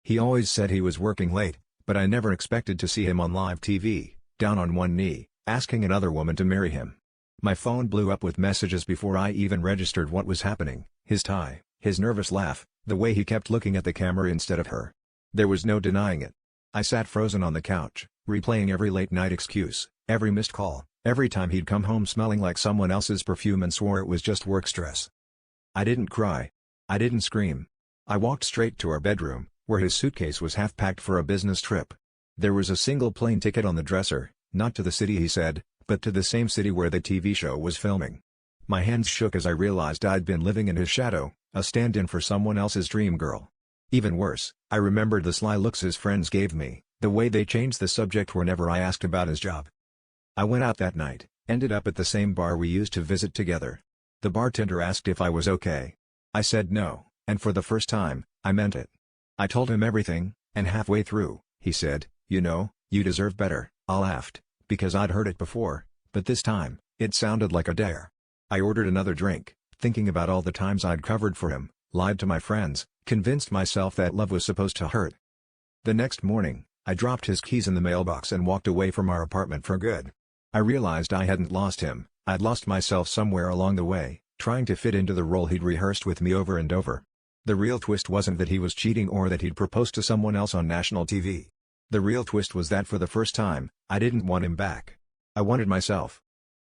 He always said he was working late, but I never expected to see him on live TV, down on one knee, asking another woman to marry him. My phone blew up with messages before I even registered what was happening: his tie, his nervous laugh, the way he kept looking at the camera instead of her. There was no denying it. I sat frozen on the couch, replaying every late-night excuse, every missed call, every time he'd come home smelling like someone else's perfume and swore it was just work stress. I didn't cry. I didn't scream. I walked straight to our bedroom, where his suitcase was half packed for a business trip. There was a single plane ticket on the dresser, not to the city he said, but to the same city where the TV show was filming. My hands shook as I realized I'd been living in his shadow, a stand-in for someone else's dream girl. Even worse, I remembered the sly looks his friends gave me, the way they changed the subject whenever I asked about his job. I went out that night, ended up at the same bar we used to visit together. The bartender asked if I was okay. I said no, and for the first time, I meant it. I told him everything, and halfway through, he said, "You know, you deserve better." I laughed, because I'd heard it before, but this time, it sounded like a dare. I ordered another drink, thinking about all the times I'd covered for him, lied to my friends, convinced myself that love was supposed to hurt. The next morning, I dropped his keys in the mailbox and walked away from our apartment for good. I realized I hadn't lost him, I'd lost myself somewhere along the way, trying to fit into the role he'd rehearsed with me over and over. The real twist wasn't that he was cheating or that he'd proposed to someone else on national TV. The real twist was that for the first time, I didn't want him back. I wanted myself.